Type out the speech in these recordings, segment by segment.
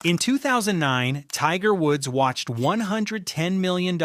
In 2009, Tiger Woods watched $110 million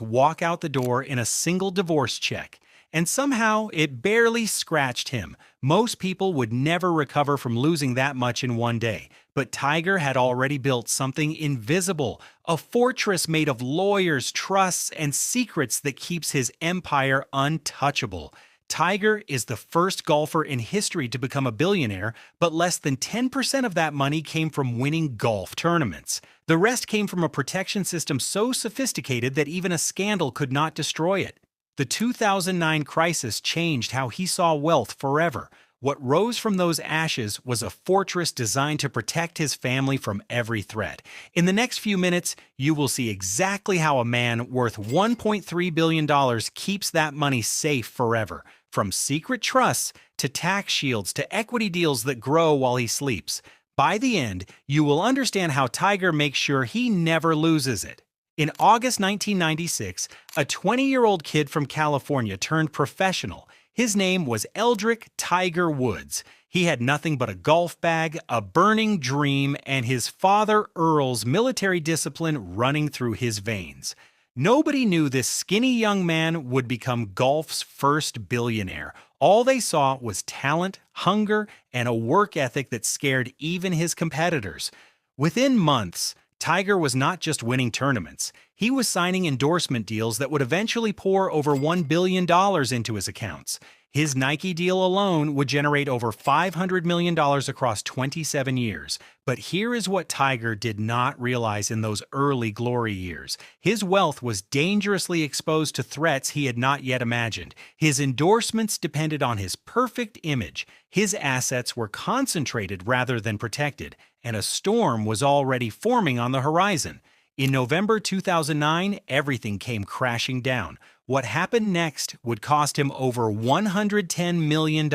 walk out the door in a single divorce check. And somehow, it barely scratched him. Most people would never recover from losing that much in one day. But Tiger had already built something invisible, a fortress made of lawyers, trusts, and secrets that keeps his empire untouchable. Tiger is the first golfer in history to become a billionaire, but less than 10% of that money came from winning golf tournaments. The rest came from a protection system so sophisticated that even a scandal could not destroy it. The 2009 crisis changed how he saw wealth forever. What rose from those ashes was a fortress designed to protect his family from every threat. In the next few minutes, you will see exactly how a man worth $1.3 billion keeps that money safe forever. From secret trusts to tax shields to equity deals that grow while he sleeps. By the end, you will understand how Tiger makes sure he never loses it. In August 1996, a 20-year-old kid from California turned professional. His name was Eldrick Tiger Woods. He had nothing but a golf bag, a burning dream, and his father Earl's military discipline running through his veins. Nobody knew this skinny young man would become golf's first billionaire. All they saw was talent, hunger, and a work ethic that scared even his competitors. Within months, Tiger was not just winning tournaments. He was signing endorsement deals that would eventually pour over $1 billion into his accounts. His Nike deal alone would generate over $500 million across 27 years. But here is what Tiger did not realize in those early glory years. His wealth was dangerously exposed to threats he had not yet imagined. His endorsements depended on his perfect image. His assets were concentrated rather than protected, and a storm was already forming on the horizon. In November 2009, everything came crashing down. What happened next would cost him over $110 million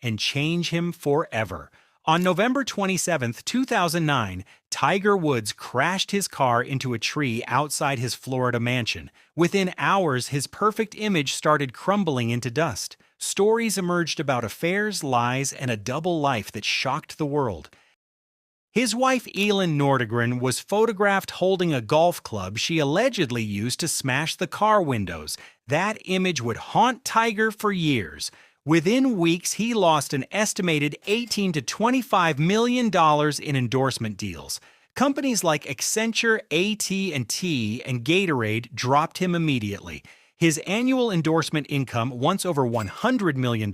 and change him forever. On November 27, 2009, Tiger Woods crashed his car into a tree outside his Florida mansion. Within hours, his perfect image started crumbling into dust. Stories emerged about affairs, lies, and a double life that shocked the world. His wife Elin Nordegren was photographed holding a golf club she allegedly used to smash the car windows. That image would haunt Tiger for years. Within weeks, he lost an estimated $18 to $25 million in endorsement deals. Companies like Accenture, AT&T, and Gatorade dropped him immediately. His annual endorsement income, once over $100 million,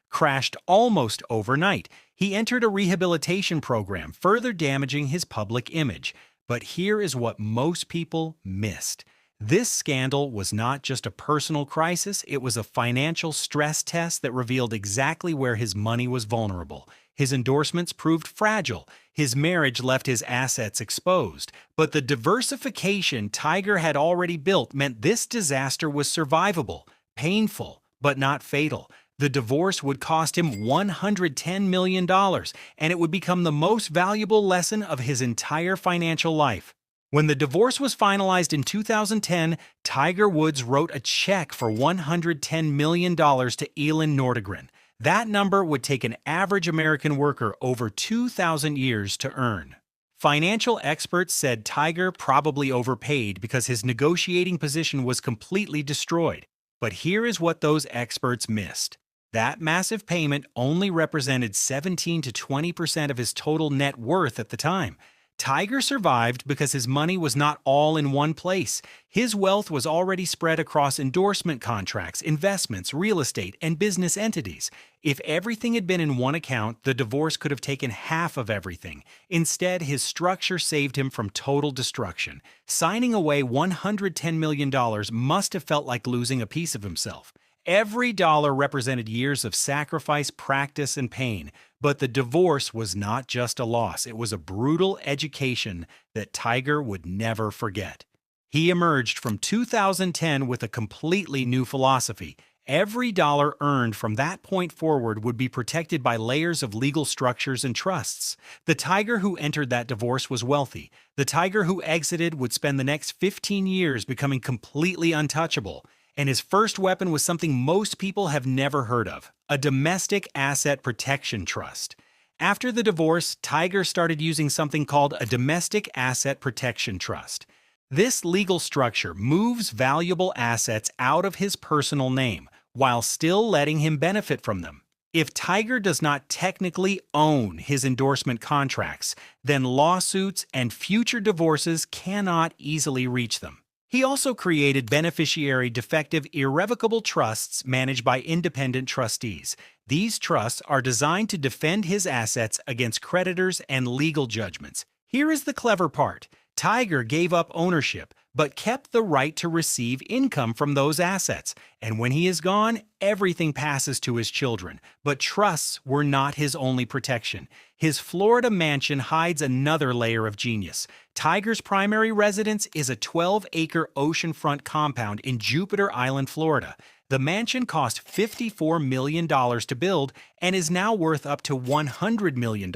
crashed almost overnight. He entered a rehabilitation program, further damaging his public image. But here is what most people missed. This scandal was not just a personal crisis, it was a financial stress test that revealed exactly where his money was vulnerable. His endorsements proved fragile. His marriage left his assets exposed. But the diversification Tiger had already built meant this disaster was survivable, painful, but not fatal. The divorce would cost him $110 million, and it would become the most valuable lesson of his entire financial life. When the divorce was finalized in 2010, Tiger Woods wrote a check for $110 million to Elin Nordegren. That number would take an average American worker over 2,000 years to earn. Financial experts said Tiger probably overpaid because his negotiating position was completely destroyed. But here is what those experts missed. That massive payment only represented 17 to 20% of his total net worth at the time. Tiger survived because his money was not all in one place. His wealth was already spread across endorsement contracts, investments, real estate, and business entities. If everything had been in one account, the divorce could have taken half of everything. Instead, his structure saved him from total destruction. Signing away $110 million must have felt like losing a piece of himself. Every dollar represented years of sacrifice, practice, and pain. But the divorce was not just a loss. It was a brutal education that Tiger would never forget. He emerged from 2010 with a completely new philosophy. Every dollar earned from that point forward would be protected by layers of legal structures and trusts. The Tiger who entered that divorce was wealthy. The Tiger who exited would spend the next 15 years becoming completely untouchable. And his first weapon was something most people have never heard of, a domestic asset protection trust. After the divorce, Tiger started using something called a domestic asset protection trust. This legal structure moves valuable assets out of his personal name while still letting him benefit from them. If Tiger does not technically own his endorsement contracts, then lawsuits and future divorces cannot easily reach them. He also created beneficiary defective irrevocable trusts managed by independent trustees. These trusts are designed to defend his assets against creditors and legal judgments. Here is the clever part. Tiger gave up ownership, but kept the right to receive income from those assets. And when he is gone, everything passes to his children. But trusts were not his only protection. His Florida mansion hides another layer of genius. Tiger's primary residence is a 12-acre oceanfront compound in Jupiter Island, Florida. The mansion cost $54 million to build and is now worth up to $100 million.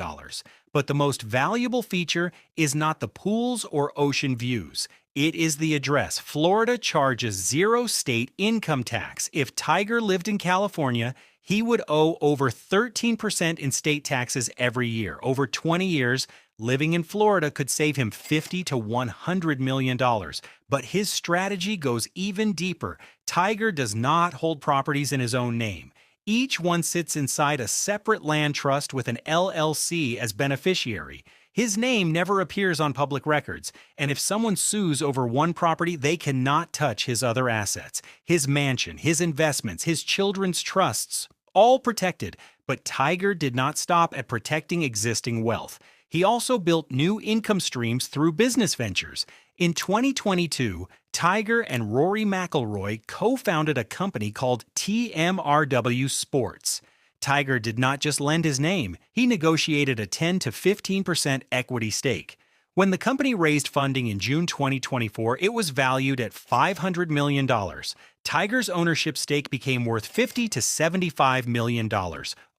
But the most valuable feature is not the pools or ocean views. It is the address. Florida charges zero state income tax. If Tiger lived in California, he would owe over 13% in state taxes every year. Over 20 years, living in Florida could save him $50 to $100 million. But his strategy goes even deeper. Tiger does not hold properties in his own name. Each one sits inside a separate land trust with an LLC as beneficiary. His name never appears on public records, and if someone sues over one property, they cannot touch his other assets. His mansion, his investments, his children's trusts, all protected. But Tiger did not stop at protecting existing wealth. He also built new income streams through business ventures. In 2022, Tiger and Rory McIlroy co-founded a company called TMRW Sports. Tiger did not just lend his name, he negotiated a 10 to 15% equity stake. When the company raised funding in June 2024, it was valued at $500 million. Tiger's ownership stake became worth $50 to $75 million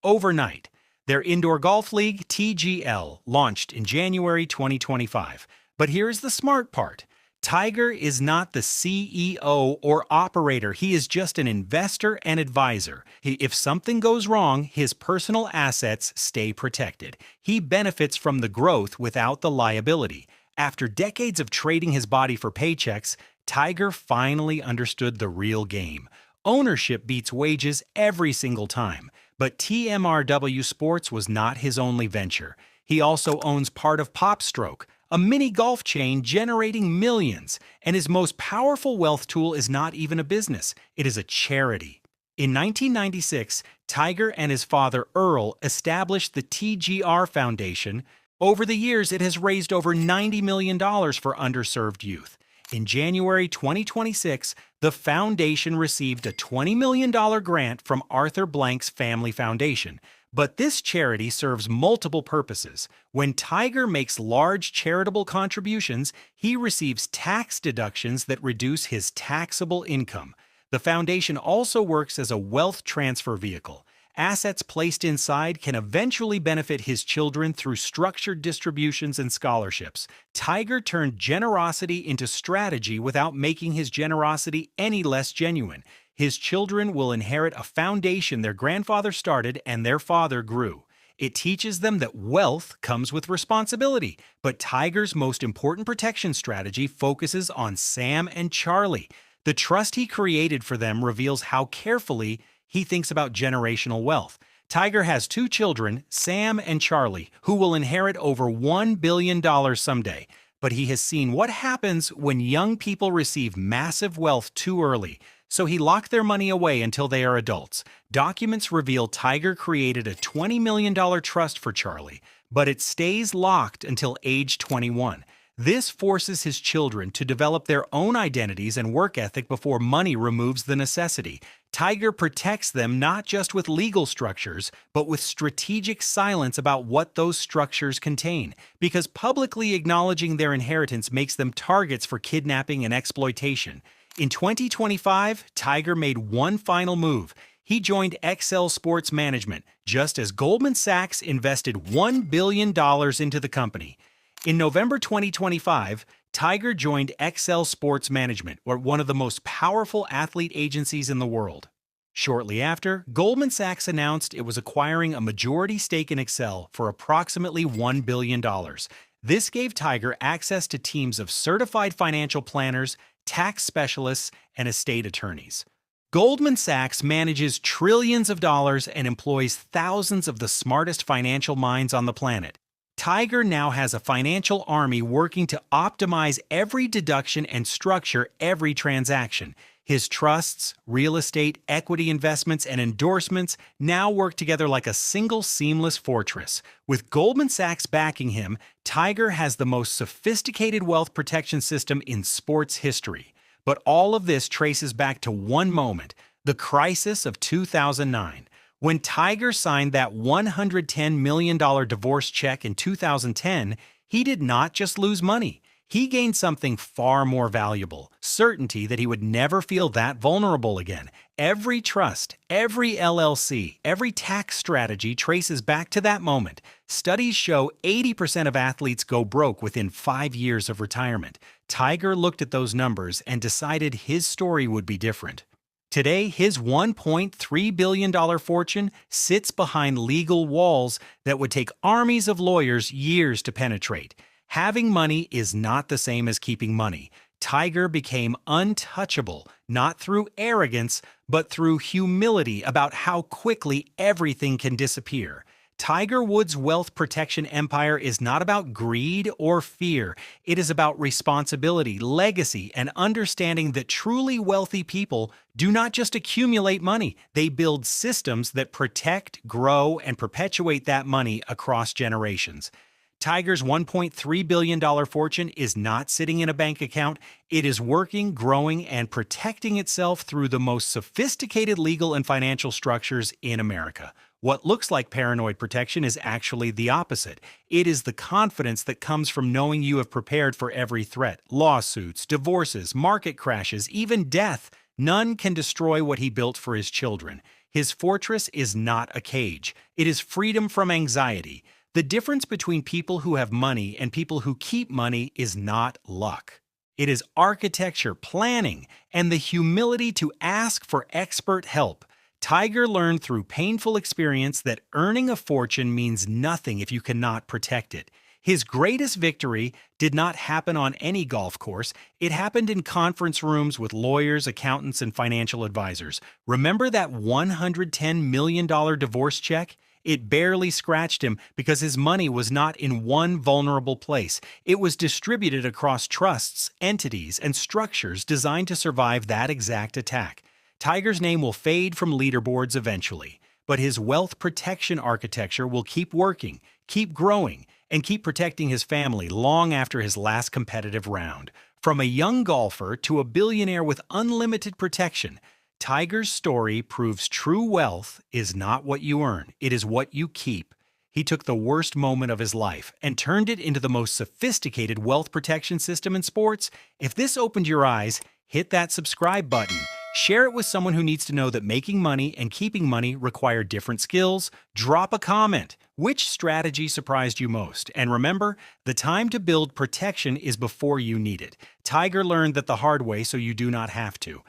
overnight. Their indoor golf league, TGL, launched in January 2025. But here's the smart part. Tiger is not the CEO or operator. He is just an investor and advisor. If something goes wrong, his personal assets stay protected. He benefits from the growth without the liability. After decades of trading his body for paychecks, Tiger finally understood the real game. Ownership beats wages every single time. But TMRW Sports was not his only venture. He also owns part of PopStroke, a mini golf chain generating millions, and his most powerful wealth tool is not even a business, it is a charity. In 1996, Tiger and his father Earl established the TGR Foundation. Over the years, it has raised over $90 million for underserved youth. In January 2026, the foundation received a $20 million grant from Arthur Blank's Family Foundation. But this charity serves multiple purposes. When Tiger makes large charitable contributions, he receives tax deductions that reduce his taxable income. The foundation also works as a wealth transfer vehicle. Assets placed inside can eventually benefit his children through structured distributions and scholarships. Tiger turned generosity into strategy without making his generosity any less genuine. His children will inherit a foundation their grandfather started and their father grew. It teaches them that wealth comes with responsibility. But Tiger's most important protection strategy focuses on Sam and Charlie. The trust he created for them reveals how carefully he thinks about generational wealth. Tiger has two children, Sam and Charlie, who will inherit over $1 billion someday. But he has seen what happens when young people receive massive wealth too early. So he locked their money away until they are adults. Documents reveal Tiger created a $20 million trust for Charlie, but it stays locked until age 21. This forces his children to develop their own identities and work ethic before money removes the necessity. Tiger protects them not just with legal structures, but with strategic silence about what those structures contain, because publicly acknowledging their inheritance makes them targets for kidnapping and exploitation. In 2025, Tiger made one final move. He joined XL Sports Management, just as Goldman Sachs invested $1 billion into the company. In November 2025, Tiger joined XL Sports Management, one of the most powerful athlete agencies in the world. Shortly after, Goldman Sachs announced it was acquiring a majority stake in Excel for approximately $1 billion. This gave Tiger access to teams of certified financial planners, tax specialists, and estate attorneys. Goldman Sachs manages trillions of dollars and employs thousands of the smartest financial minds on the planet. Tiger now has a financial army working to optimize every deduction and structure every transaction. His trusts, real estate, equity investments, and endorsements now work together like a single seamless fortress. With Goldman Sachs backing him, Tiger has the most sophisticated wealth protection system in sports history. But all of this traces back to one moment, the crisis of 2009. When Tiger signed that $110 million divorce check in 2010, he did not just lose money. He gained something far more valuable, certainty that he would never feel that vulnerable again. Every trust, every LLC, every tax strategy traces back to that moment. Studies show 80% of athletes go broke within 5 years of retirement. Tiger looked at those numbers and decided his story would be different. Today, his $1.3 billion fortune sits behind legal walls that would take armies of lawyers years to penetrate. Having money is not the same as keeping money. Tiger became untouchable, not through arrogance, but through humility about how quickly everything can disappear. Tiger Woods' wealth protection empire is not about greed or fear. It is about responsibility, legacy, and understanding that truly wealthy people do not just accumulate money. They build systems that protect, grow, and perpetuate that money across generations. Tiger's $1.3 billion fortune is not sitting in a bank account. It is working, growing, and protecting itself through the most sophisticated legal and financial structures in America. What looks like paranoid protection is actually the opposite. It is the confidence that comes from knowing you have prepared for every threat. Lawsuits, divorces, market crashes, even death. None can destroy what he built for his children. His fortress is not a cage. It is freedom from anxiety. The difference between people who have money and people who keep money is not luck. It is architecture, planning, and the humility to ask for expert help. Tiger learned through painful experience that earning a fortune means nothing if you cannot protect it. His greatest victory did not happen on any golf course. It happened in conference rooms with lawyers, accountants, and financial advisors. Remember that $110 million divorce check? It barely scratched him because his money was not in one vulnerable place. It was distributed across trusts, entities, and structures designed to survive that exact attack. Tiger's name will fade from leaderboards eventually, but his wealth protection architecture will keep working, keep growing, and keep protecting his family long after his last competitive round. From a young golfer to a billionaire with unlimited protection, Tiger's story proves true wealth is not what you earn, it is what you keep. He took the worst moment of his life and turned it into the most sophisticated wealth protection system in sports. If this opened your eyes, hit that subscribe button. Share it with someone who needs to know that making money and keeping money require different skills. Drop a comment. Which strategy surprised you most? And remember, the time to build protection is before you need it. Tiger learned that the hard way, so you do not have to.